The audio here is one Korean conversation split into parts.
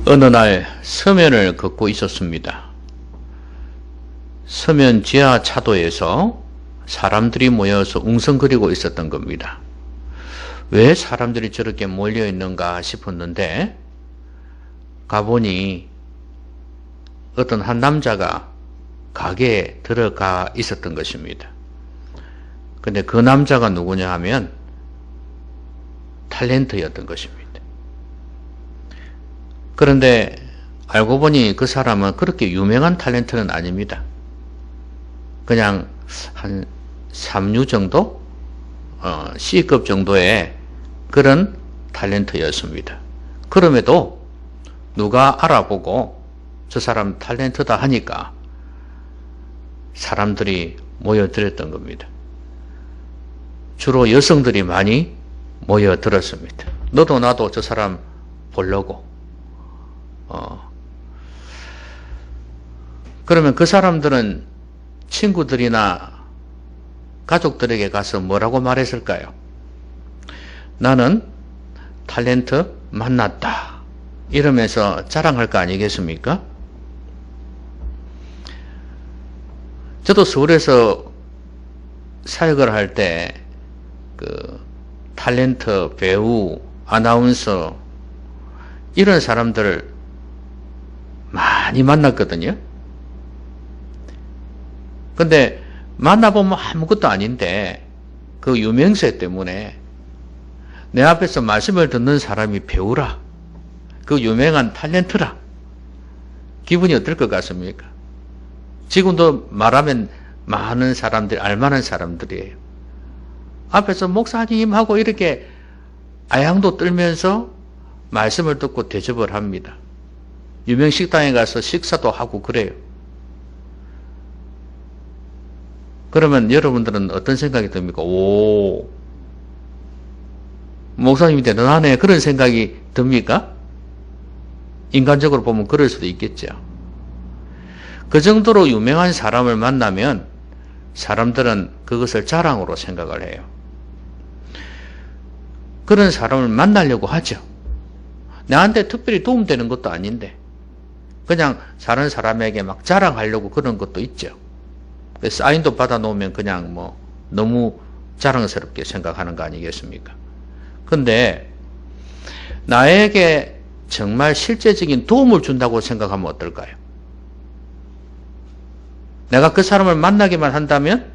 어느 날 서면을 걷고 있었습니다. 서면 지하 차도에서 사람들이 모여서 웅성거리고 있었던 겁니다. 왜 사람들이 저렇게 몰려 있는가 싶었는데 가보니 어떤 한 남자가 가게에 들어가 있었던 것입니다. 근데 그 남자가 누구냐 하면 탤런트였던 것입니다. 그런데 알고 보니 그 사람은 그렇게 유명한 탤런트는 아닙니다. 그냥 한 3류 정도? C급 정도의 그런 탤런트였습니다. 그럼에도 누가 알아보고 저 사람 탤런트다 하니까 사람들이 모여들었던 겁니다. 주로 여성들이 많이 모여들었습니다. 너도 나도 저 사람 보려고. 그러면 그 사람들은 친구들이나 가족들에게 가서 뭐라고 말했을까요? 나는 탤런트 만났다. 이러면서 자랑할 거 아니겠습니까? 저도 서울에서 사역을 할 때 그 탤런트, 배우, 아나운서 이런 사람들을 많이 만났거든요. 근데 만나보면 아무것도 아닌데 그 유명세 때문에 내 앞에서 말씀을 듣는 사람이 배우라, 그 유명한 탤런트라, 기분이 어떨 것 같습니까? 지금도 말하면 많은 사람들이, 알만한 사람들이에요. 앞에서 목사님하고 이렇게 아양도 떨면서 말씀을 듣고 대접을 합니다. 유명 식당에 가서 식사도 하고 그래요. 그러면 여러분들은 어떤 생각이 듭니까? 오, 목사님이 대단하네, 그런 생각이 듭니까? 인간적으로 보면 그럴 수도 있겠죠. 그 정도로 유명한 사람을 만나면 사람들은 그것을 자랑으로 생각을 해요. 그런 사람을 만나려고 하죠. 나한테 특별히 도움되는 것도 아닌데 그냥 다른 사람에게 막 자랑하려고 그런 것도 있죠. 사인도 받아놓으면 그냥 뭐 너무 자랑스럽게 생각하는 거 아니겠습니까? 근데 나에게 정말 실제적인 도움을 준다고 생각하면 어떨까요? 내가 그 사람을 만나기만 한다면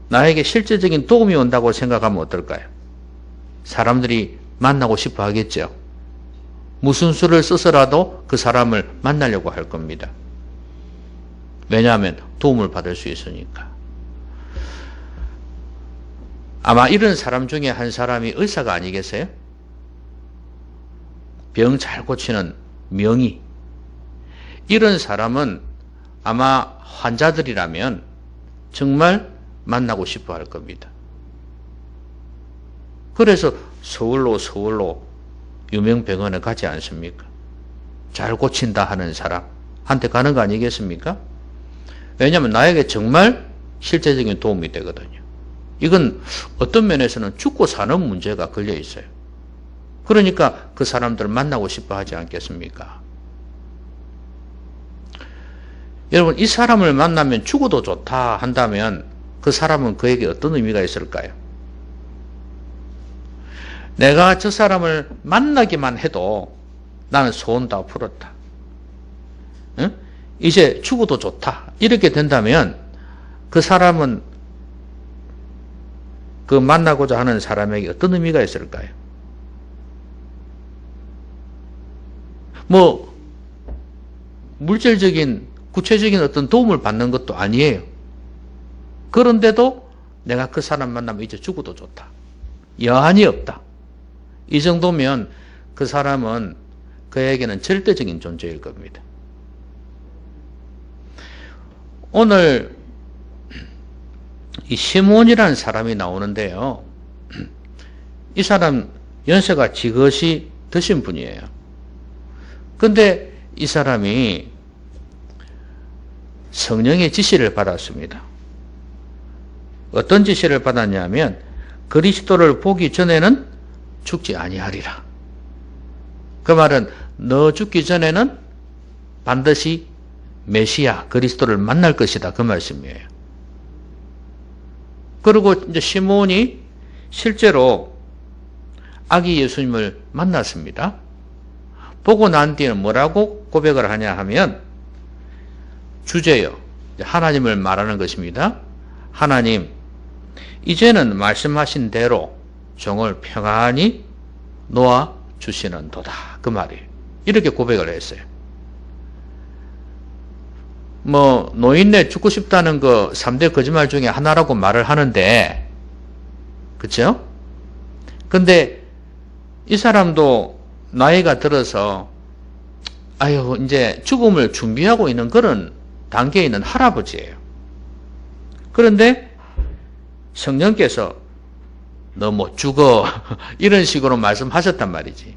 나에게 실제적인 도움이 온다고 생각하면 어떨까요? 사람들이 만나고 싶어 하겠죠. 무슨 수를 써서라도 그 사람을 만나려고 할 겁니다. 왜냐하면 도움을 받을 수 있으니까. 아마 이런 사람 중에 한 사람이 의사가 아니겠어요? 병 잘 고치는 명의. 이런 사람은 아마 환자들이라면 정말 만나고 싶어 할 겁니다. 그래서 서울로 유명 병원에 가지 않습니까? 잘 고친다 하는 사람한테 가는 거 아니겠습니까? 왜냐하면 나에게 정말 실제적인 도움이 되거든요. 이건 어떤 면에서는 죽고 사는 문제가 걸려 있어요. 그러니까 그 사람들을 만나고 싶어 하지 않겠습니까? 여러분, 이 사람을 만나면 죽어도 좋다 한다면 그 사람은 그에게 어떤 의미가 있을까요? 내가 저 사람을 만나기만 해도 나는 소원 다 풀었다. 응? 이제 죽어도 좋다. 이렇게 된다면 그 사람은 그 만나고자 하는 사람에게 어떤 의미가 있을까요? 뭐 물질적인 구체적인 어떤 도움을 받는 것도 아니에요. 그런데도 내가 그 사람 만나면 이제 죽어도 좋다. 여한이 없다. 이 정도면 그 사람은 그에게는 절대적인 존재일 겁니다. 오늘 이 시몬이라는 사람이 나오는데요. 이 사람 연세가 지긋이 드신 분이에요. 근데 이 사람이 성령의 지시를 받았습니다. 어떤 지시를 받았냐면 그리스도를 보기 전에는 죽지 아니하리라. 그 말은 너 죽기 전에는 반드시 메시아 그리스도를 만날 것이다 그 말씀이에요. 그리고 이제 시몬이 실제로 아기 예수님을 만났습니다. 보고 난 뒤에는 뭐라고 고백을 하냐 하면 주제요. 하나님을 말하는 것입니다. 하나님, 이제는 말씀하신 대로 종을 평안히 놓아 주시는도다. 그 말이에요. 이렇게 고백을 했어요. 노인네 죽고 싶다는 거 3대 거짓말 중에 하나라고 말을 하는데, 그쵸? 근데 이 사람도 나이가 들어서, 이제 죽음을 준비하고 있는 그런 단계에 있는 할아버지예요. 그런데 성령께서 너 못 죽어. 이런 식으로 말씀하셨단 말이지.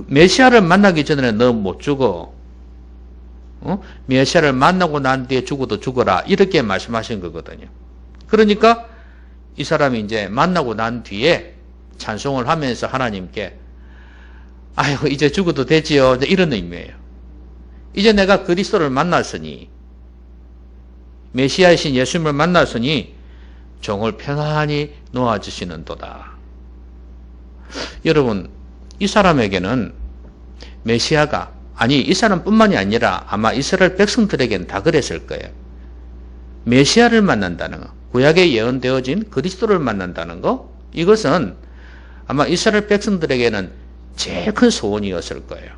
메시아를 만나기 전에 너 못 죽어. 메시아를 만나고 난 뒤에 죽어도 죽어라. 이렇게 말씀하신 거거든요. 그러니까 이 사람이 이제 만나고 난 뒤에 찬송을 하면서 하나님께 이제 죽어도 되지요. 이런 의미예요. 이제 내가 그리스도를 만났으니 메시아이신 예수님을 만났으니 종을 평안히 놓아주시는도다. 여러분, 이 사람에게는 메시아가 이 사람뿐만이 아니라 아마 이스라엘 백성들에게는 다 그랬을 거예요. 메시아를 만난다는 거, 구약에 예언되어진 그리스도를 만난다는 거, 이것은 아마 이스라엘 백성들에게는 제일 큰 소원이었을 거예요.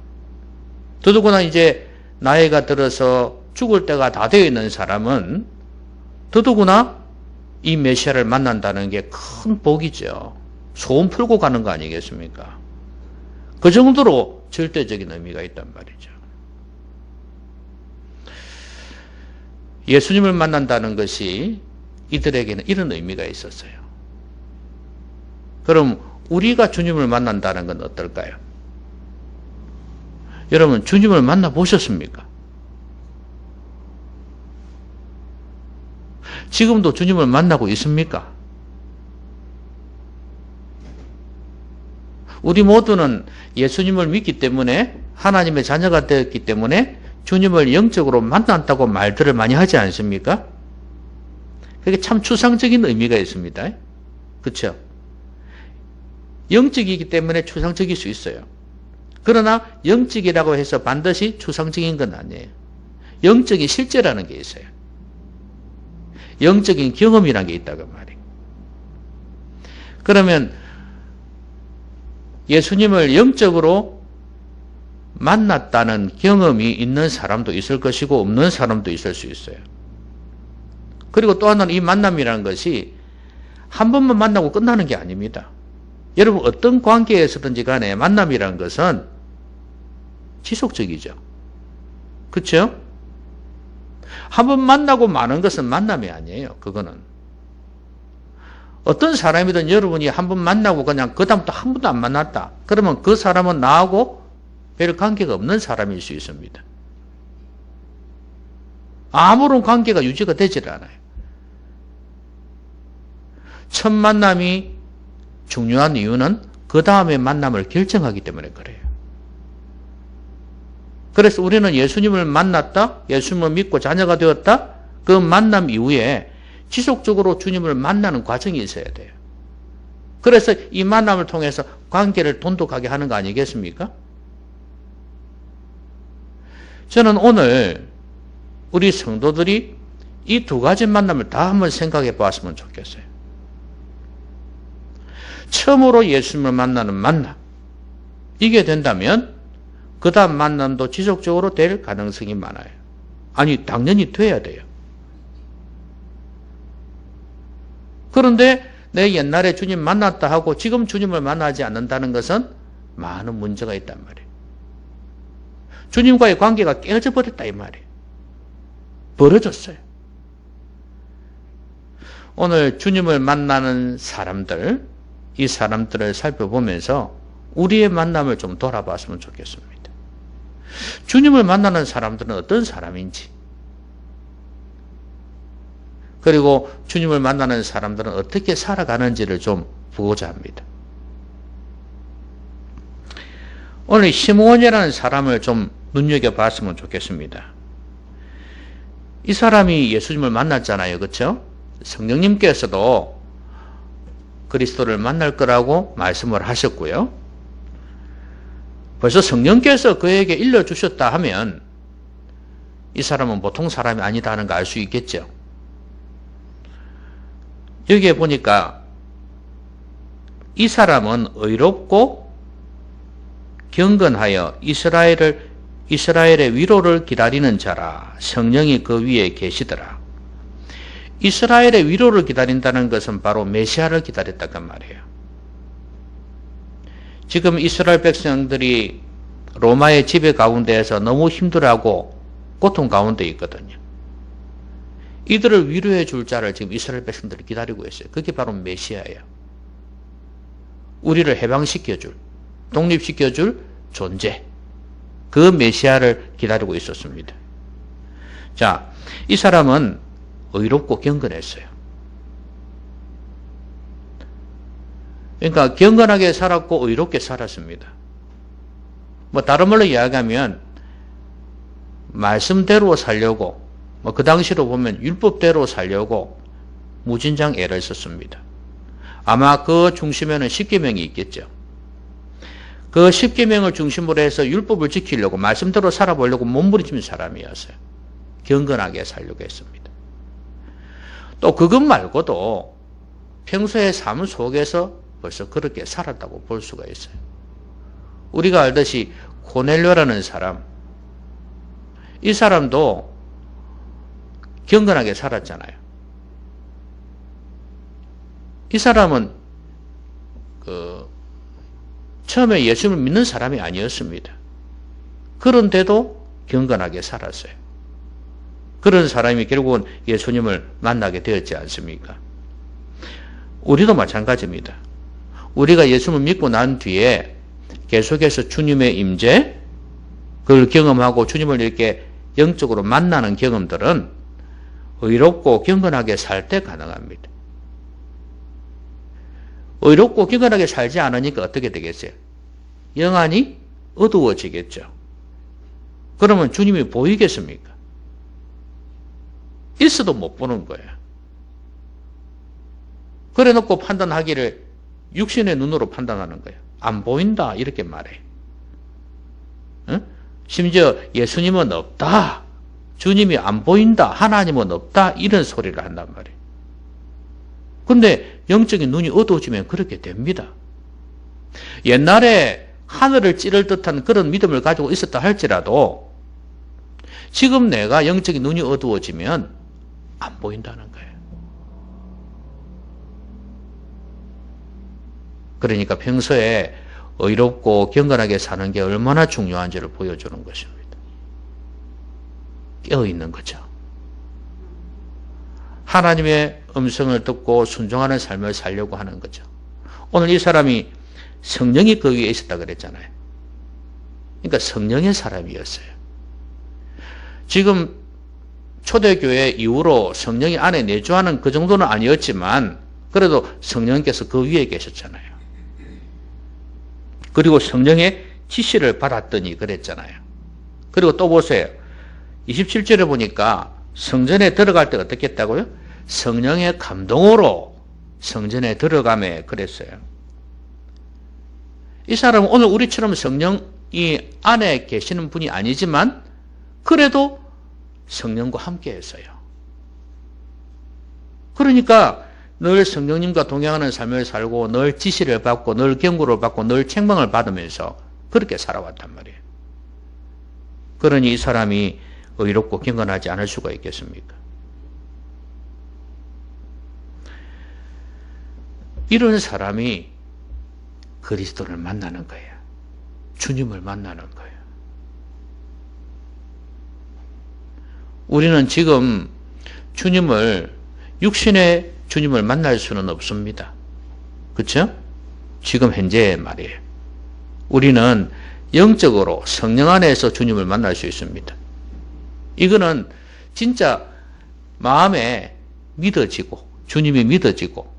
더더구나 이제 나이가 들어서 죽을 때가 다 되어 있는 사람은 더더구나 이 메시아를 만난다는 게 큰 복이죠. 소원 풀고 가는 거 아니겠습니까? 그 정도로 절대적인 의미가 있단 말이죠. 예수님을 만난다는 것이 이들에게는 이런 의미가 있었어요. 그럼 우리가 주님을 만난다는 건 어떨까요? 여러분, 주님을 만나보셨습니까? 지금도 주님을 만나고 있습니까? 우리 모두는 예수님을 믿기 때문에 하나님의 자녀가 되었기 때문에 주님을 영적으로 만났다고 말들을 많이 하지 않습니까? 그게 참 추상적인 의미가 있습니다. 그렇죠? 영적이기 때문에 추상적일 수 있어요. 그러나 영적이라고 해서 반드시 추상적인 건 아니에요. 영적인 실제라는 게 있어요. 영적인 경험이라는 게 있다고 말이에요. 그러면 예수님을 영적으로 만났다는 경험이 있는 사람도 있을 것이고 없는 사람도 있을 수 있어요. 그리고 또 하나는 이 만남이라는 것이 한 번만 만나고 끝나는 게 아닙니다. 여러분, 어떤 관계에서든지 간에 만남이라는 것은 지속적이죠. 그렇죠? 한 번 만나고 마는 것은 만남이 아니에요. 그거는. 어떤 사람이든 여러분이 한 번 만나고 그냥 그 다음부터 한 번도 안 만났다. 그러면 그 사람은 나하고 별 관계가 없는 사람일 수 있습니다. 아무런 관계가 유지가 되질 않아요. 첫 만남이 중요한 이유는 그 다음에 만남을 결정하기 때문에 그래요. 그래서 우리는 예수님을 만났다, 예수님을 믿고 자녀가 되었다, 그 만남 이후에 지속적으로 주님을 만나는 과정이 있어야 돼요. 그래서 이 만남을 통해서 관계를 돈독하게 하는 거 아니겠습니까? 저는 오늘 우리 성도들이 이 두 가지 만남을 다 한번 생각해 봤으면 좋겠어요. 처음으로 예수님을 만나는 만남. 이게 된다면 그 다음 만남도 지속적으로 될 가능성이 많아요. 당연히 돼야 돼요. 그런데 내 옛날에 주님 만났다 하고 지금 주님을 만나지 않는다는 것은 많은 문제가 있단 말이에요. 주님과의 관계가 깨어져 버렸다 이 말이에요. 벌어졌어요. 오늘 주님을 만나는 사람들, 이 사람들을 살펴보면서 우리의 만남을 좀 돌아봤으면 좋겠습니다. 주님을 만나는 사람들은 어떤 사람인지, 그리고 주님을 만나는 사람들은 어떻게 살아가는지를 좀 보고자 합니다. 오늘 시므온이라는 사람을 좀 눈여겨봤으면 좋겠습니다. 이 사람이 예수님을 만났잖아요. 그렇죠? 성령님께서도 그리스도를 만날 거라고 말씀을 하셨고요. 벌써 성령께서 그에게 일러주셨다 하면 이 사람은 보통 사람이 아니다는 거 알 수 있겠죠. 여기에 보니까 이 사람은 의롭고 경건하여 이스라엘의 위로를 기다리는 자라. 성령이 그 위에 계시더라. 이스라엘의 위로를 기다린다는 것은 바로 메시아를 기다렸다는 말이에요. 지금 이스라엘 백성들이 로마의 지배 가운데에서 너무 힘들어하고 고통 가운데 있거든요. 이들을 위로해 줄 자를 지금 이스라엘 백성들이 기다리고 있어요. 그게 바로 메시아예요. 우리를 해방시켜줄, 독립시켜줄 존재. 그 메시아를 기다리고 있었습니다. 자, 이 사람은 의롭고 경건했어요. 그러니까 경건하게 살았고 의롭게 살았습니다. 뭐 다른 말로 이야기하면 말씀대로 살려고 그 당시로 보면 율법대로 살려고 무진장 애를 썼습니다. 아마 그 중심에는 십계명이 있겠죠. 그 십계명을 중심으로 해서 율법을 지키려고 말씀대로 살아보려고 몸부림친 사람이었어요. 경건하게 살려고 했습니다. 또 그것 말고도 평소의 삶 속에서 벌써 그렇게 살았다고 볼 수가 있어요. 우리가 알듯이 고넬료라는 사람, 이 사람도 경건하게 살았잖아요. 이 사람은 처음에 예수님을 믿는 사람이 아니었습니다. 그런데도 경건하게 살았어요. 그런 사람이 결국은 예수님을 만나게 되었지 않습니까? 우리도 마찬가지입니다. 우리가 예수님을 믿고 난 뒤에 계속해서 주님의 임재, 그걸 경험하고 주님을 이렇게 영적으로 만나는 경험들은 의롭고 경건하게 살 때 가능합니다. 의롭고 경건하게 살지 않으니까 어떻게 되겠어요? 영안이 어두워지겠죠. 그러면 주님이 보이겠습니까? 있어도 못 보는 거예요. 그래 놓고 판단하기를 육신의 눈으로 판단하는 거예요. 안 보인다 이렇게 말해. 응? 심지어 예수님은 없다. 주님이 안 보인다. 하나님은 없다. 이런 소리를 한단 말이에요. 근데 영적인 눈이 어두워지면 그렇게 됩니다. 옛날에 하늘을 찌를 듯한 그런 믿음을 가지고 있었다 할지라도 지금 내가 영적인 눈이 어두워지면 안 보인다는 거예요. 그러니까 평소에 의롭고 경건하게 사는 게 얼마나 중요한지를 보여주는 것입니다. 깨어있는 거죠. 하나님의 음성을 듣고 순종하는 삶을 살려고 하는 거죠. 오늘 이 사람이 성령이 그 위에 있었다 그랬잖아요. 그러니까 성령의 사람이었어요. 지금 초대교회 이후로 성령이 안에 내주하는 그 정도는 아니었지만 그래도 성령께서 그 위에 계셨잖아요. 그리고 성령의 지시를 받았더니 그랬잖아요. 그리고 또 보세요. 27절에 보니까 성전에 들어갈 때 어떻게 했다고요? 성령의 감동으로 성전에 들어가며 그랬어요. 이 사람은 오늘 우리처럼 성령이 안에 계시는 분이 아니지만 그래도 성령과 함께 했어요. 그러니까 늘 성령님과 동행하는 삶을 살고 늘 지시를 받고 늘 경고를 받고 늘 책망을 받으면서 그렇게 살아왔단 말이에요. 그러니 이 사람이 의롭고 경건하지 않을 수가 있겠습니까? 이런 사람이 그리스도를 만나는 거예요. 주님을 만나는 거예요. 우리는 지금 육신의 주님을 만날 수는 없습니다. 그렇죠? 지금 현재 말이에요. 우리는 영적으로 성령 안에서 주님을 만날 수 있습니다. 이거는 진짜 마음에 믿어지고 주님이 믿어지고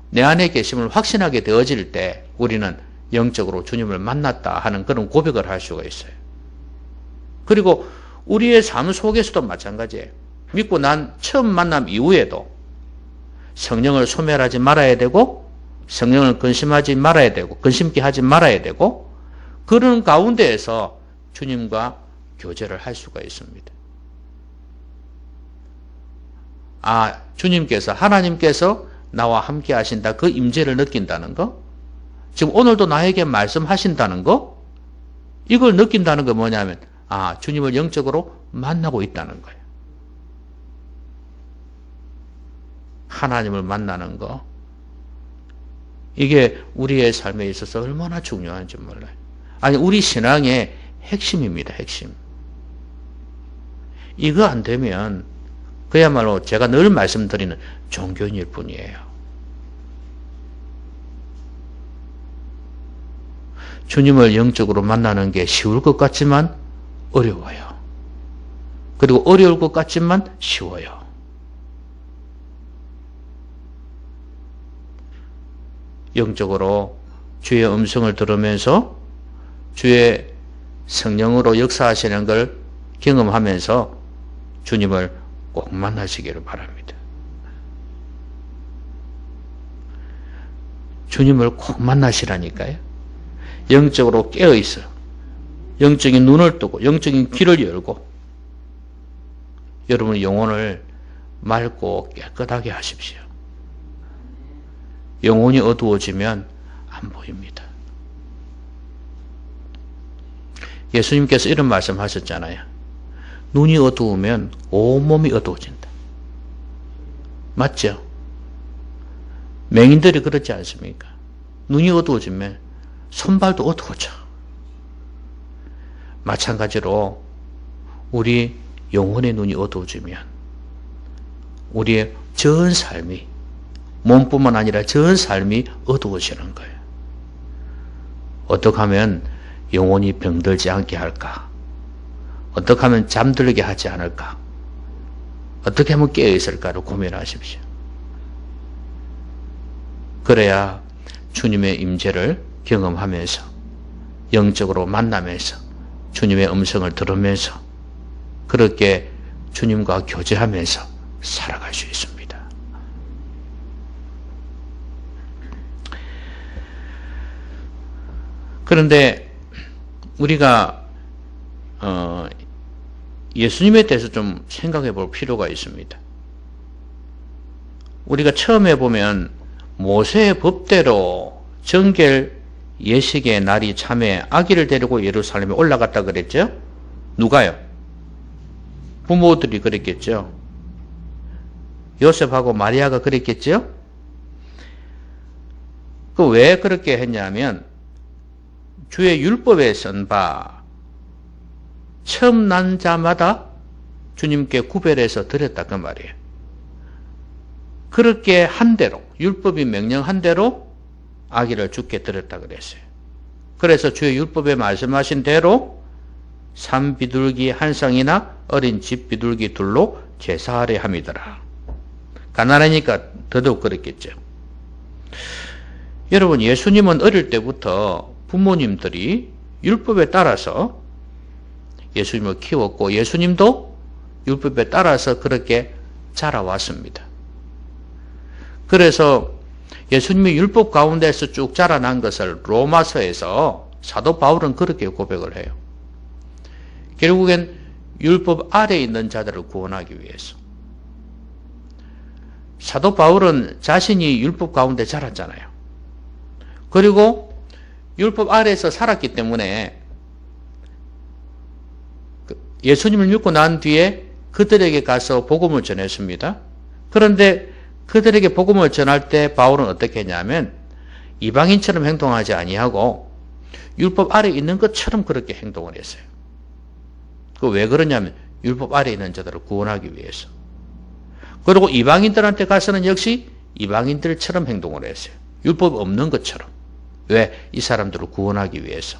내 안에 계심을 확신하게 되어질 때 우리는 영적으로 주님을 만났다 하는 그런 고백을 할 수가 있어요. 그리고 우리의 삶 속에서도 마찬가지예요. 믿고 난 처음 만남 이후에도 성령을 소멸하지 말아야 되고 성령을 근심하지 말아야 되고 근심케 하지 말아야 되고 그런 가운데에서 주님과 교제를 할 수가 있습니다. 주님께서 하나님께서 나와 함께 하신다. 그 임재를 느낀다는 거. 지금 오늘도 나에게 말씀하신다는 거. 이걸 느낀다는 거 뭐냐면 주님을 영적으로 만나고 있다는 거예요. 하나님을 만나는 거. 이게 우리의 삶에 있어서 얼마나 중요한지 몰라요. 우리 신앙의 핵심입니다. 핵심. 이거 안 되면 그야말로 제가 늘 말씀드리는 종교인일 뿐이에요. 주님을 영적으로 만나는 게 쉬울 것 같지만 어려워요. 그리고 어려울 것 같지만 쉬워요. 영적으로 주의 음성을 들으면서 주의 성령으로 역사하시는 걸 경험하면서 주님을 꼭 만나시기를 바랍니다. 주님을 꼭 만나시라니까요. 영적으로 깨어있어요. 영적인 눈을 뜨고 영적인 귀를 열고 여러분의 영혼을 맑고 깨끗하게 하십시오. 영혼이 어두워지면 안 보입니다. 예수님께서 이런 말씀 하셨잖아요. 눈이 어두우면 온몸이 어두워진다. 맞죠? 맹인들이 그렇지 않습니까? 눈이 어두워지면 손발도 어두워져. 마찬가지로 우리 영혼의 눈이 어두워지면 우리의 전 삶이 몸뿐만 아니라 전 삶이 어두워지는 거예요. 어떻게 하면 영혼이 병들지 않게 할까? 어떻게 하면 잠들게 하지 않을까? 어떻게 하면 깨어있을까를 고민하십시오. 그래야 주님의 임재를 경험하면서 영적으로 만나면서 주님의 음성을 들으면서 그렇게 주님과 교제하면서 살아갈 수 있습니다. 그런데 우리가 예수님에 대해서 좀 생각해 볼 필요가 있습니다. 우리가 처음에 보면 모세의 법대로 정결 예식의 날이 참에 아기를 데리고 예루살렘에 올라갔다 그랬죠? 누가요? 부모들이 그랬겠죠? 요셉하고 마리아가 그랬겠죠? 왜 그렇게 했냐면 주의 율법에 쓴 바 처음 난 자마다 주님께 구별해서 드렸다 그 말이에요. 그렇게 한 대로 율법이 명령한 대로 아기를 주께 드렸다 그랬어요. 그래서 주의 율법에 말씀하신 대로 산비둘기 한 쌍이나 어린 집 비둘기 둘로 제사하려 함이더라. 가난하니까 더더욱 그랬겠죠. 여러분, 예수님은 어릴 때부터 부모님들이 율법에 따라서 예수님을 키웠고 예수님도 율법에 따라서 그렇게 자라왔습니다. 그래서 예수님이 율법 가운데서 쭉 자라난 것을 로마서에서 사도 바울은 그렇게 고백을 해요. 결국엔 율법 아래에 있는 자들을 구원하기 위해서. 사도 바울은 자신이 율법 가운데 자랐잖아요. 그리고 율법 아래에서 살았기 때문에 예수님을 믿고 난 뒤에 그들에게 가서 복음을 전했습니다. 그런데 그들에게 복음을 전할 때 바울은 어떻게 했냐면 이방인처럼 행동하지 아니하고 율법 아래에 있는 것처럼 그렇게 행동을 했어요. 왜 그러냐면 율법 아래에 있는 자들을 구원하기 위해서. 그리고 이방인들한테 가서는 역시 이방인들처럼 행동을 했어요. 율법 없는 것처럼. 왜? 이 사람들을 구원하기 위해서.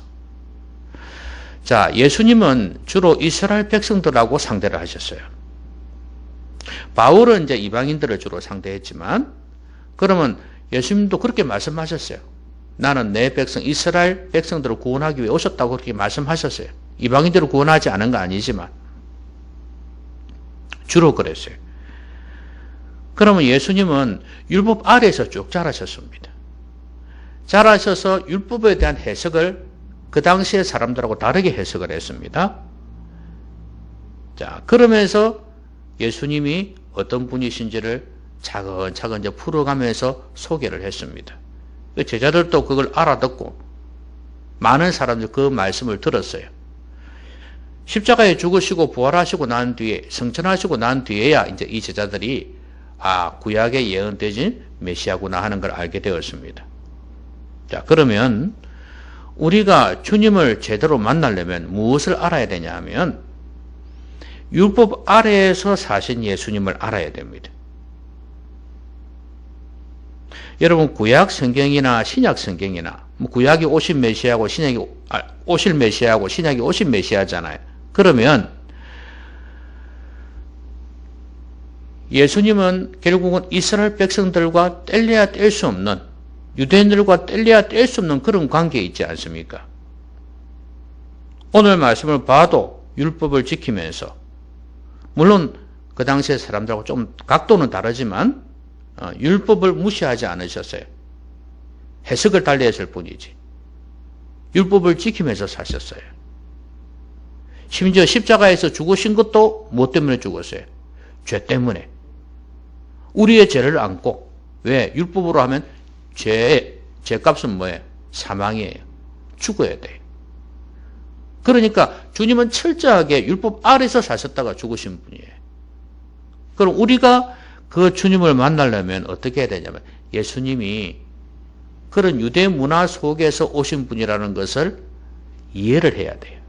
자, 예수님은 주로 이스라엘 백성들하고 상대를 하셨어요. 바울은 이제 이방인들을 주로 상대했지만, 그러면 예수님도 그렇게 말씀하셨어요. 나는 내 백성 이스라엘 백성들을 구원하기 위해 오셨다고 그렇게 말씀하셨어요. 이방인들을 구원하지 않은 거 아니지만 주로 그랬어요. 그러면 예수님은 율법 아래에서 쭉 자라셨습니다. 자라셔서 율법에 대한 해석을 그 당시의 사람들하고 다르게 해석을 했습니다. 자, 그러면서 예수님이 어떤 분이신지를 차근차근 이제 풀어가면서 소개를 했습니다. 제자들도 그걸 알아듣고 많은 사람들이 그 말씀을 들었어요. 십자가에 죽으시고 부활하시고 난 뒤에, 성천하시고 난 뒤에야 이제 이 제자들이 구약에 예언되진 메시아구나 하는 걸 알게 되었습니다. 자, 그러면 우리가 주님을 제대로 만나려면 무엇을 알아야 되냐 하면 율법 아래에서 사신 예수님을 알아야 됩니다. 여러분 구약 성경이나 신약 성경이나 구약이 오신 메시아고 신약이 오실 메시아고 신약이 오신 메시아잖아요. 그러면 예수님은 결국은 이스라엘 백성들과 뗄래야 뗄 수 없는 유대인들과 뗄래야 뗄 수 없는 그런 관계에 있지 않습니까? 오늘 말씀을 봐도 율법을 지키면서 물론 그 당시의 사람들하고 좀 각도는 다르지만 율법을 무시하지 않으셨어요. 해석을 달리했을 뿐이지. 율법을 지키면서 사셨어요. 심지어 십자가에서 죽으신 것도 뭐 때문에 죽었어요? 죄 때문에. 우리의 죄를 안고. 왜? 율법으로 하면 죄값은 뭐예요? 사망이에요. 죽어야 돼요. 그러니까 주님은 철저하게 율법 아래서 사셨다가 죽으신 분이에요. 그럼 우리가 그 주님을 만나려면 어떻게 해야 되냐면 예수님이 그런 유대 문화 속에서 오신 분이라는 것을 이해를 해야 돼요.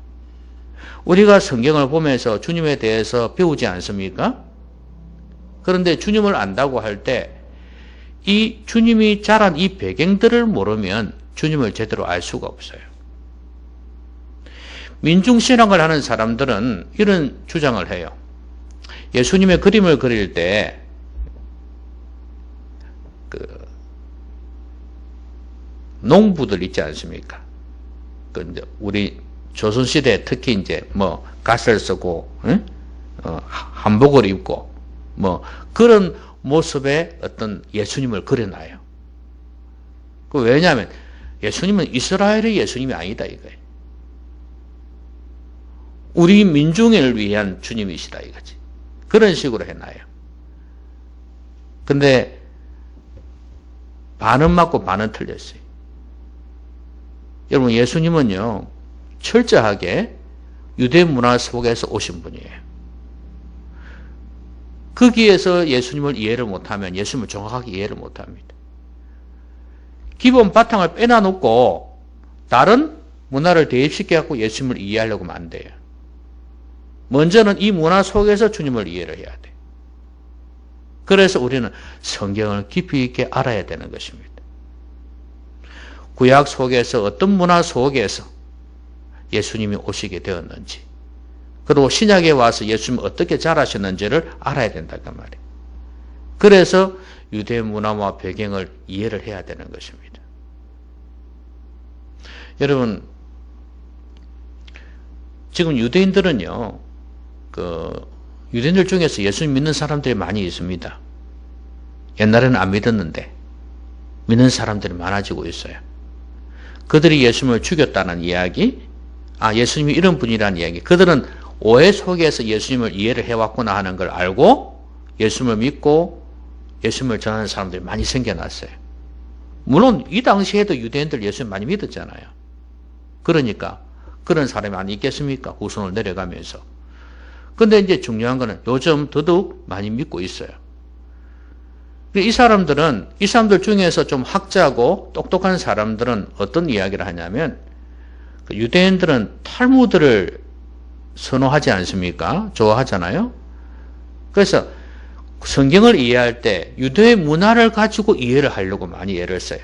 우리가 성경을 보면서 주님에 대해서 배우지 않습니까? 그런데 주님을 안다고 할 때 이 주님이 자란 이 배경들을 모르면 주님을 제대로 알 수가 없어요. 민중신앙을 하는 사람들은 이런 주장을 해요. 예수님의 그림을 그릴 때 농부들 있지 않습니까? 우리 조선시대 특히 이제 갓을 쓰고, 한복을 입고, 그런 모습의 어떤 예수님을 그려놔요. 왜냐하면 예수님은 이스라엘의 예수님이 아니다 이거예요. 우리 민중을 위한 주님이시다 이거지. 그런 식으로 해놔요. 근데 반은 맞고 반은 틀렸어요. 여러분 예수님은요 철저하게 유대 문화 속에서 오신 분이에요. 거기에서 예수님을 이해를 못하면 예수님을 정확하게 이해를 못합니다. 기본 바탕을 빼놔놓고 다른 문화를 대입시켜갖고 예수님을 이해하려고 하면 안 돼요. 먼저는 이 문화 속에서 주님을 이해를 해야 돼요. 그래서 우리는 성경을 깊이 있게 알아야 되는 것입니다. 구약 속에서 어떤 문화 속에서 예수님이 오시게 되었는지 그리고 신약에 와서 예수님이 어떻게 자라셨는지를 알아야 된다는 말이에요. 그래서 유대 문화와 배경을 이해를 해야 되는 것입니다. 여러분 지금 유대인들은요 유대인들 중에서 예수님 믿는 사람들이 많이 있습니다. 옛날에는 안 믿었는데 믿는 사람들이 많아지고 있어요. 그들이 예수님을 죽였다는 이야기, 예수님이 이런 분이라는 이야기, 그들은 오해 속에서 예수님을 이해를 해왔구나 하는 걸 알고 예수님을 믿고 예수님을 전하는 사람들이 많이 생겨났어요. 물론 이 당시에도 유대인들 예수님 많이 믿었잖아요. 그러니까 그런 사람이 많이 있겠습니까? 후손을 내려가면서. 근데 이제 중요한 거는 요즘 더더욱 많이 믿고 있어요. 이 사람들 중에서 좀 학자고 똑똑한 사람들은 어떤 이야기를 하냐면 유대인들은 탈무드를 선호하지 않습니까? 좋아하잖아요. 그래서 성경을 이해할 때 유대의 문화를 가지고 이해를 하려고 많이 애를 써요.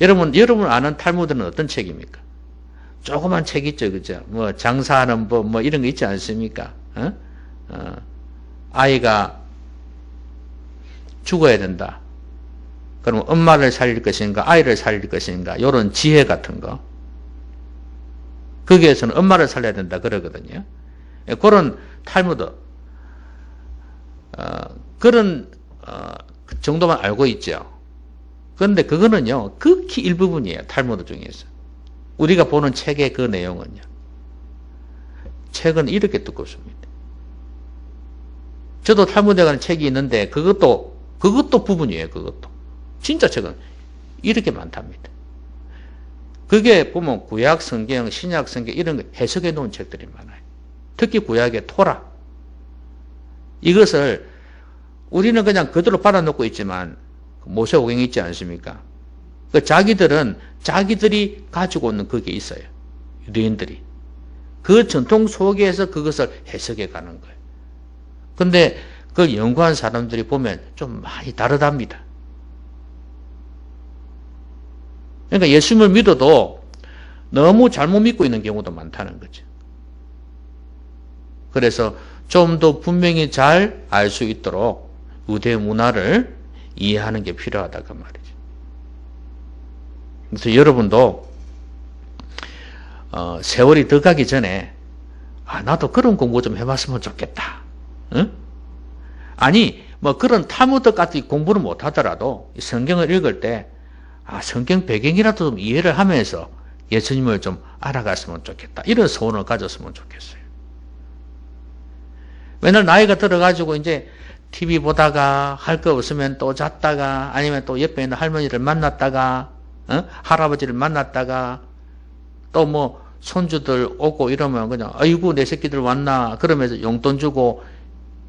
여러분 아는 탈무드는 어떤 책입니까? 조그만 책 있죠, 그죠? 장사하는 법, 이런 거 있지 않습니까? 아이가 죽어야 된다. 그럼 엄마를 살릴 것인가, 아이를 살릴 것인가, 이런 지혜 같은 거. 거기에서는 엄마를 살려야 된다 그러거든요. 그런 탈무드, 그런 정도만 알고 있죠. 그런데 그거는요, 극히 일부분이에요. 탈무드 중에서. 우리가 보는 책의 그 내용은요. 책은 이렇게 두껍습니다. 저도 탈무드에 관한 책이 있는데 그것도 부분이에요. 그것도. 진짜 책은 이렇게 많답니다. 그게 보면 구약 성경, 신약 성경 이런 거 해석해 놓은 책들이 많아요. 특히 구약의 토라. 이것을 우리는 그냥 그대로 받아놓고 있지만 모세오경이 있지 않습니까? 자기들은 자기들이 가지고 있는 그게 있어요. 유대인들이. 그 전통 속에서 그것을 해석해 가는 거예요. 근데 그걸 연구한 사람들이 보면 좀 많이 다르답니다. 그러니까 예수님을 믿어도 너무 잘못 믿고 있는 경우도 많다는 거죠. 그래서 좀 더 분명히 잘 알 수 있도록 유대 문화를 이해하는 게 필요하다 그 말이죠. 그래서 여러분도 세월이 더 가기 전에 나도 그런 공부 좀 해봤으면 좋겠다. 응? 아니 뭐 그런 탈무드 같은 공부를 못하더라도 성경을 읽을 때 성경 배경이라도 좀 이해를 하면서 예수님을 좀 알아갔으면 좋겠다. 이런 소원을 가졌으면 좋겠어요. 맨날 나이가 들어가지고 이제 TV 보다가 할 거 없으면 또 잤다가 아니면 또 옆에 있는 할머니를 만났다가 할아버지를 만났다가 또 뭐 손주들 오고 이러면 그냥 아이고 내 새끼들 왔나 그러면서 용돈 주고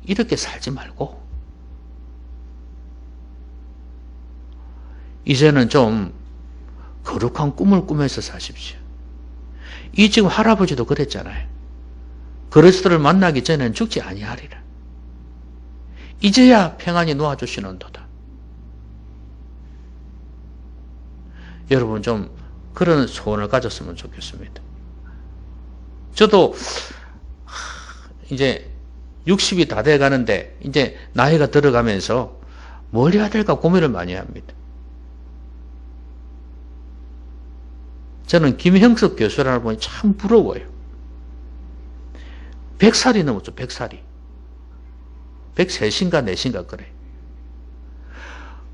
이렇게 살지 말고 이제는 좀 거룩한 꿈을 꾸면서 사십시오. 이 지금 할아버지도 그랬잖아요. 그리스도를 만나기 전에는 죽지 아니하리라. 이제야 평안히 놓아주시는도다. 여러분 좀 그런 소원을 가졌으면 좋겠습니다. 저도 이제 60이 다 돼 가는데 이제 나이가 들어가면서 뭘 해야 될까 고민을 많이 합니다. 저는 김형석 교수라는 분이 참 부러워요. 100살이 넘었죠. 100살이. 103인가 4인가 그래.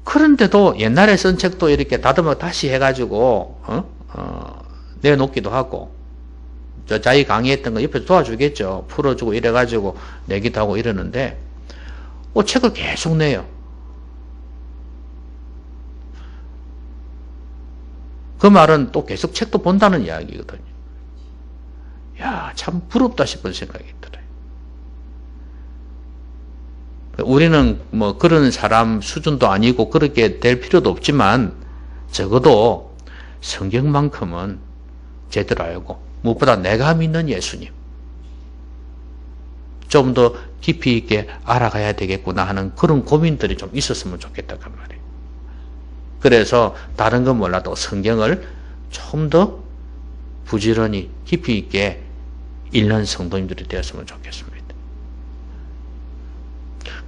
그런데도 옛날에 쓴 책도 이렇게 다듬어 다시 해가지고 내놓기도 하고 자기 강의했던 거 옆에서 도와주겠죠. 풀어주고 이래가지고 내기도 하고 이러는데 책을 계속 내요. 그 말은 또 계속 책도 본다는 이야기거든요. 야, 참 부럽다 싶은 생각이 들어요. 우리는 뭐 그런 사람 수준도 아니고 그렇게 될 필요도 없지만 적어도 성경만큼은 제대로 알고 무엇보다 내가 믿는 예수님 좀 더 깊이 있게 알아가야 되겠구나 하는 그런 고민들이 좀 있었으면 좋겠다 그 말이에요. 그래서 다른 건 몰라도 성경을 좀 더 부지런히 깊이 있게 읽는 성도님들이 되었으면 좋겠습니다.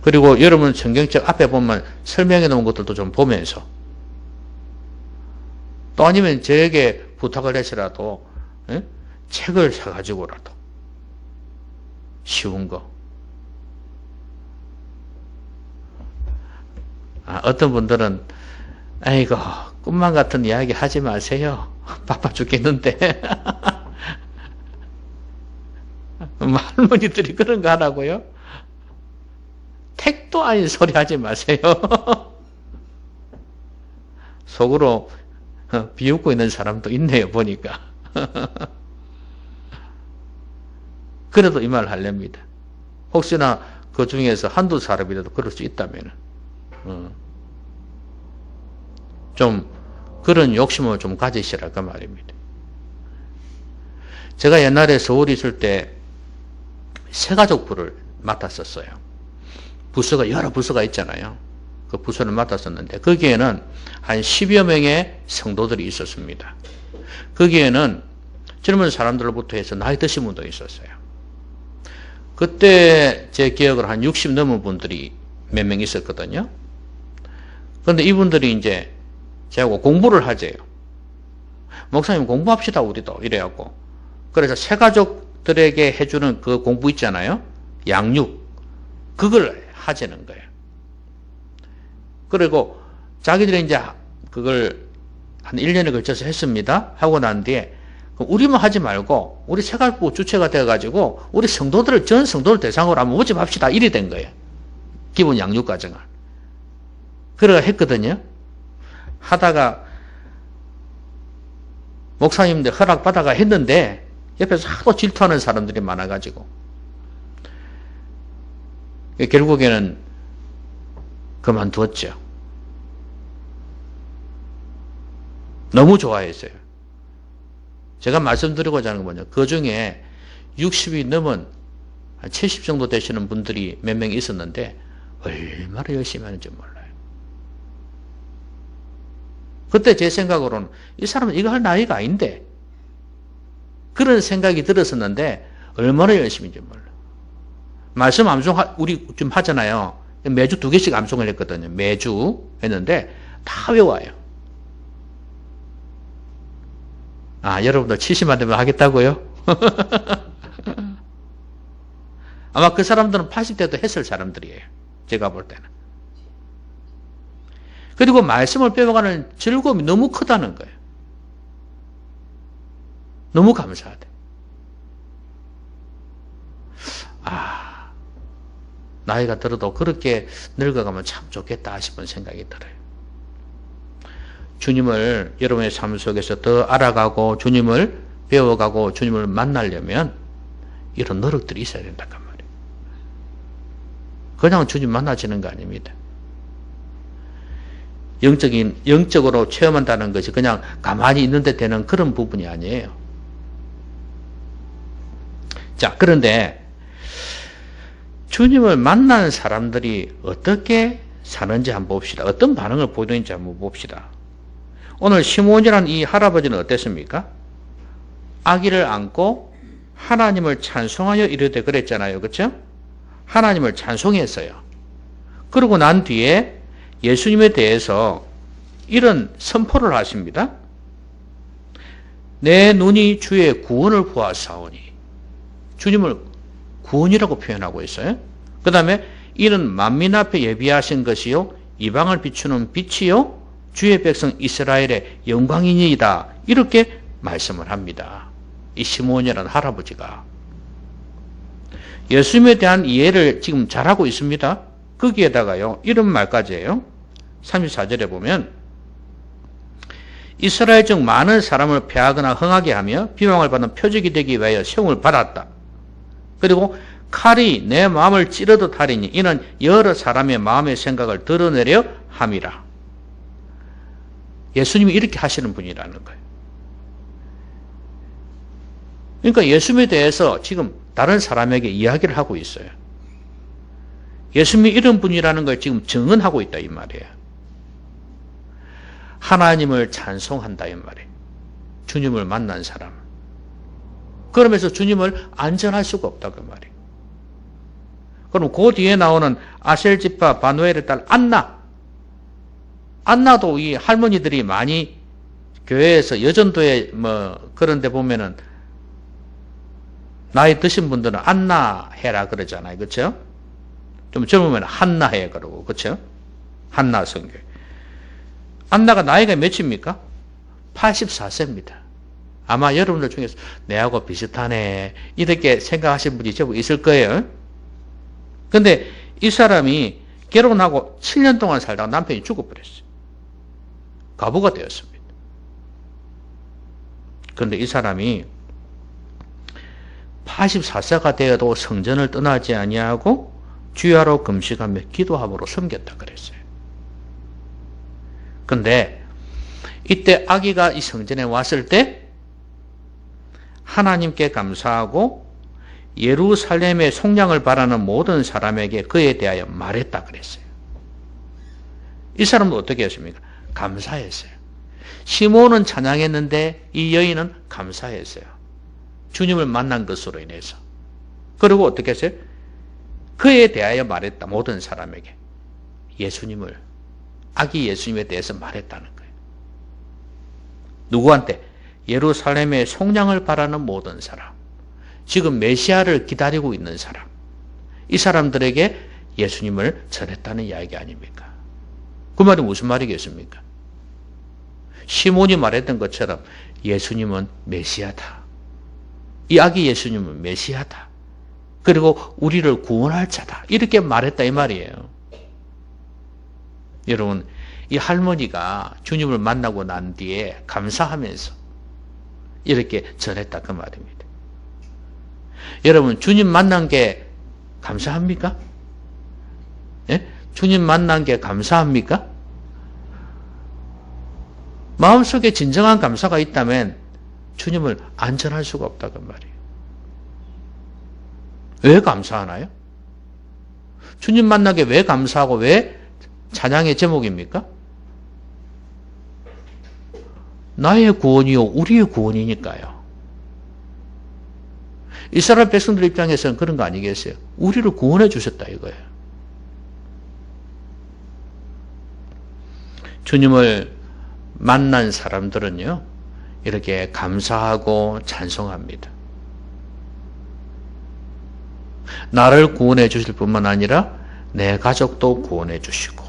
그리고 여러분 성경책 앞에 보면 설명해 놓은 것들도 좀 보면서 또 아니면 저에게 부탁을 해서라도 책을 사가지고라도 쉬운 거 어떤 분들은 아이고 꿈만 같은 이야기 하지 마세요. 바빠 죽겠는데 할머니들이 그런 거 하라고요? 택도 아닌 소리 하지 마세요. 속으로 비웃고 있는 사람도 있네요 보니까. 그래도 이 말을 하렵니다. 혹시나 그 중에서 한두 사람이라도 그럴 수 있다면 좀 그런 욕심을 좀 가지시라 그 말입니다. 제가 옛날에 서울에 있을 때 새가족부를 맡았었어요. 부서가 여러 부서가 있잖아요. 그 부서를 맡았었는데 거기에는 한 10여 명의 성도들이 있었습니다. 거기에는 젊은 사람들로부터 해서 나이 드신 분도 있었어요. 그때 제 기억으로 한 60 넘은 분들이 몇 명 있었거든요. 그런데 이분들이 이제 저하고 공부를 하재요. 목사님 공부합시다 우리도 이래갖고. 그래서 새가족들에게 해주는 그 공부 있잖아요. 양육. 그걸 하자는 거예요. 그리고 자기들이 이제 그걸 한 1년에 걸쳐서 했습니다. 하고 난 뒤에 우리만 하지 말고 우리 새가족 주체가 되어가지고 우리 성도들을 전 성도들 대상으로 한번 모집합시다. 이래 된 거예요. 기본 양육 과정을. 그래가 했거든요. 하다가 목사님들 허락받아가 했는데 옆에서 하도 질투하는 사람들이 많아가지고 결국에는 그만두었죠. 너무 좋아했어요. 제가 말씀드리고자 하는 건 뭐냐. 그 중에 60이 넘은 한 70 정도 되시는 분들이 몇 명 있었는데 얼마나 열심히 하는지 몰라요. 그때 제 생각으로는 이 사람은 이거 할 나이가 아닌데 그런 생각이 들었었는데 얼마나 열심히인지 몰라요. 말씀 암송 우리 좀 하잖아요. 매주 2개씩 암송을 했거든요. 매주 했는데 다 외워요. 아, 여러분들 70만 되면 하겠다고요? 아마 그 사람들은 80대도 했을 사람들이에요. 제가 볼 때는. 그리고 말씀을 배워가는 즐거움이 너무 크다는 거예요. 너무 감사하대. 아, 나이가 들어도 그렇게 늙어가면 참 좋겠다 싶은 생각이 들어요. 주님을 여러분의 삶 속에서 더 알아가고 주님을 배워가고 주님을 만나려면 이런 노력들이 있어야 된단 말이에요. 그냥 주님 만나지는 거 아닙니다. 영적으로 체험한다는 것이 그냥 가만히 있는데 되는 그런 부분이 아니에요. 자, 그런데 주님을 만난 사람들이 어떻게 사는지 한번 봅시다. 어떤 반응을 보이는지 한번 봅시다. 오늘 시몬이라는 이 할아버지는 어땠습니까? 아기를 안고 하나님을 찬송하여 이르되 그랬잖아요. 그렇죠? 하나님을 찬송했어요. 그러고 난 뒤에 예수님에 대해서 이런 선포를 하십니다. 내 눈이 주의 구원을 보았사오니. 주님을 구원이라고 표현하고 있어요. 그 다음에 이는 만민 앞에 예비하신 것이요 이방을 비추는 빛이요 주의 백성 이스라엘의 영광이니이다. 이렇게 말씀을 합니다. 이 시몬이라는 할아버지가 예수님에 대한 이해를 지금 잘하고 있습니다. 거기에다가요 이런 말까지 해요. 34절에 보면 이스라엘 중 많은 사람을 패하거나 흥하게 하며 비방을 받는 표적이 되기 위하여 시험을 받았다. 그리고 칼이 내 마음을 찌르듯 하리니 이는 여러 사람의 마음의 생각을 드러내려 함이라. 예수님이 이렇게 하시는 분이라는 거예요. 그러니까 예수님에 대해서 지금 다른 사람에게 이야기를 하고 있어요. 예수님이 이런 분이라는 걸 지금 증언하고 있다 이 말이에요. 하나님을 찬송한다 이 말이에요. 주님을 만난 사람. 그러면서 주님을 안전할 수가 없다 그 말이에요. 그럼 그 뒤에 나오는 아셀지파 바누엘의 딸 안나. 안나도 이 할머니들이 많이 교회에서 여전도에 뭐 그런 데 보면은 나이 드신 분들은 안나 해라 그러잖아요. 그렇죠? 좀 젊으면 한나 해 그러고. 그렇죠? 한나 성교. 안나가 나이가 몇입니까? 84세입니다. 아마 여러분들 중에서 내하고 비슷하네 이렇게 생각하시는 분이 제법 있을 거예요. 근데 이 사람이 결혼하고 7년 동안 살다가 남편이 죽어버렸어요. 과부가 되었습니다. 그런데 이 사람이 84세가 되어도 성전을 떠나지 아니하고 주야로 금식하며 기도함으로 섬겼다 그랬어요. 그런데 이때 아기가 이 성전에 왔을 때 하나님께 감사하고 예루살렘의 속량을 바라는 모든 사람에게 그에 대하여 말했다 그랬어요. 이 사람도 어떻게 했습니까? 감사했어요. 시몬은 찬양했는데 이 여인은 감사했어요. 주님을 만난 것으로 인해서. 그리고 어떻게 했어요? 그에 대하여 말했다. 모든 사람에게. 예수님을 아기 예수님에 대해서 말했다는 거예요. 누구한테? 예루살렘의 속량을 바라는 모든 사람, 지금 메시아를 기다리고 있는 사람, 이 사람들에게 예수님을 전했다는 이야기 아닙니까? 그 말이 무슨 말이겠습니까? 시몬이 말했던 것처럼 예수님은 메시아다. 이 아기 예수님은 메시아다. 그리고 우리를 구원할 자다. 이렇게 말했다 이 말이에요. 여러분, 이 할머니가 주님을 만나고 난 뒤에 감사하면서 이렇게 전했다 그 말입니다. 여러분, 주님 만난 게 감사합니까? 예? 주님 만난 게 감사합니까? 마음속에 진정한 감사가 있다면 주님을 안 전할 수가 없다 그 말이에요. 왜 감사하나요? 주님 만나게 왜 감사하고 왜 찬양의 제목입니까? 나의 구원이요 우리의 구원이니까요. 이스라엘 백성들 입장에서는 그런 거 아니겠어요? 우리를 구원해 주셨다 이거예요. 주님을 만난 사람들은요 이렇게 감사하고 찬송합니다. 나를 구원해 주실 뿐만 아니라 내 가족도 구원해 주시고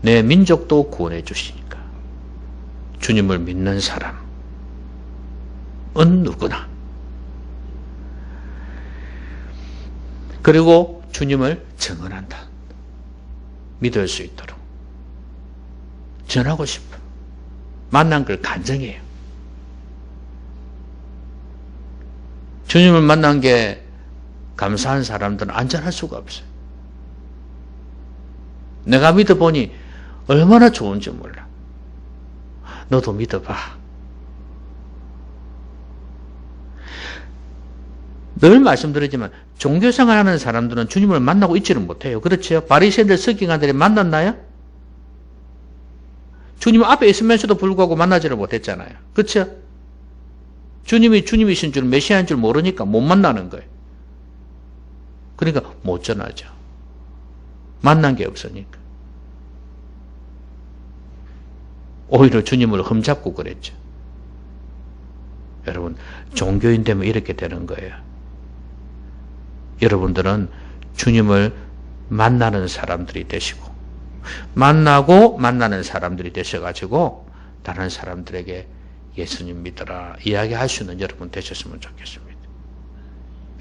내 민족도 구원해 주시니까 주님을 믿는 사람은 누구나 그리고 주님을 증언한다. 믿을 수 있도록 전하고 싶어. 만난 걸 간증해요. 주님을 만난 게 감사한 사람들은 안전할 수가 없어요. 내가 믿어보니 얼마나 좋은지 몰라. 너도 믿어봐. 늘 말씀드리지만 종교생활하는 사람들은 주님을 만나고 있지를 못해요. 그렇죠? 바리새인들 서기관들이 만났나요? 주님 앞에 있으면서도 불구하고 만나지를 못했잖아요. 그렇죠? 주님이 주님이신 줄 메시아인 줄 모르니까 못 만나는 거예요. 그러니까 못 전하죠. 만난 게 없으니까. 오히려 주님을 흠잡고 그랬죠. 여러분, 종교인 되면 이렇게 되는 거예요. 여러분들은 주님을 만나는 사람들이 되시고 만나고 만나는 사람들이 되셔가지고 다른 사람들에게 예수님 믿어라 이야기할 수 있는 여러분 되셨으면 좋겠습니다.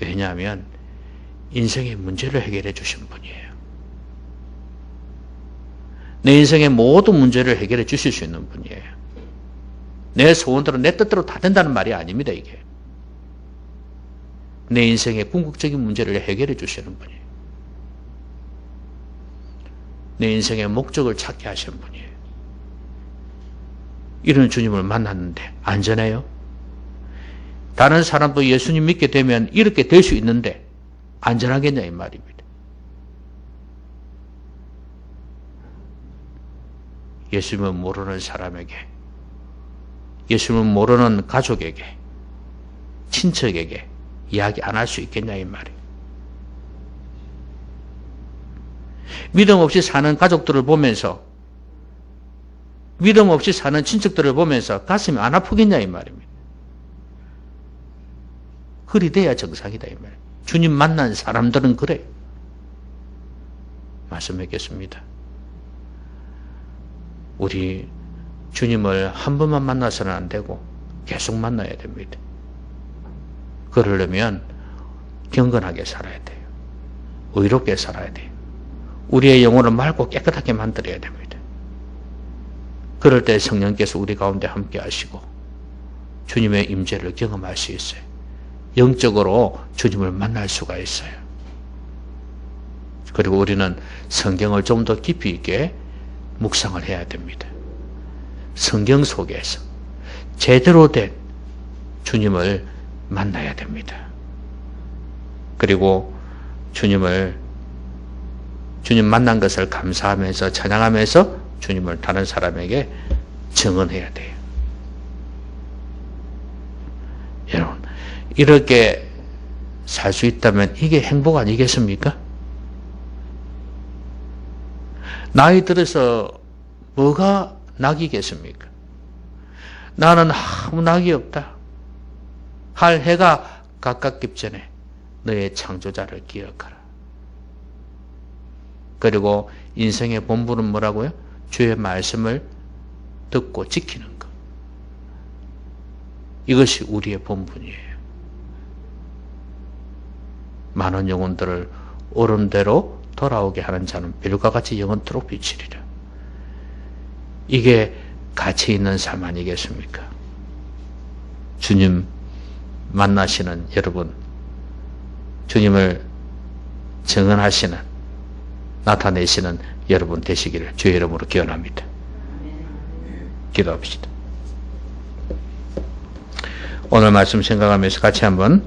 왜냐하면 인생의 문제를 해결해 주신 분이에요. 내 인생의 모든 문제를 해결해 주실 수 있는 분이에요. 내 소원대로 내 뜻대로 다 된다는 말이 아닙니다. 이게 내 인생의 궁극적인 문제를 해결해 주시는 분이에요. 내 인생의 목적을 찾게 하신 분이에요. 이런 주님을 만났는데 안전해요? 다른 사람도 예수님 믿게 되면 이렇게 될 수 있는데 안전하겠냐 이 말입니다. 예수님을 모르는 사람에게, 예수님을 모르는 가족에게, 친척에게 이야기 안 할 수 있겠냐 이 말이에요. 믿음 없이 사는 가족들을 보면서, 믿음 없이 사는 친척들을 보면서 가슴이 안 아프겠냐 이 말입니다. 그리 돼야 정상이다 이 말이에요. 주님 만난 사람들은 그래요. 말씀하겠습니다. 우리 주님을 한 번만 만나서는 안 되고 계속 만나야 됩니다. 그러려면 경건하게 살아야 돼요. 의롭게 살아야 돼요. 우리의 영혼을 맑고 깨끗하게 만들어야 됩니다. 그럴 때 성령께서 우리 가운데 함께 하시고 주님의 임재를 경험할 수 있어요. 영적으로 주님을 만날 수가 있어요. 그리고 우리는 성경을 좀 더 깊이 있게 묵상을 해야 됩니다. 성경 속에서 제대로 된 주님을 만나야 됩니다. 그리고 주님 만난 것을 감사하면서 찬양하면서 주님을 다른 사람에게 증언해야 돼요. 여러분, 이렇게 살 수 있다면 이게 행복 아니겠습니까? 나이 들어서 뭐가 낙이겠습니까? 나는 아무 낙이 없다. 할 해가 가깝기 전에 너의 창조자를 기억하라. 그리고 인생의 본분은 뭐라고요? 주의 말씀을 듣고 지키는 것. 이것이 우리의 본분이에요. 많은 영혼들을 옳은 대로 돌아오게 하는 자는 별과 같이 영원토록 비치리라. 이게 가치 있는 삶 아니겠습니까? 주님 만나시는 여러분, 주님을 증언하시는, 나타내시는 여러분 되시기를 주의 이름으로 기원합니다. 기도합시다. 오늘 말씀 생각하면서 같이 한번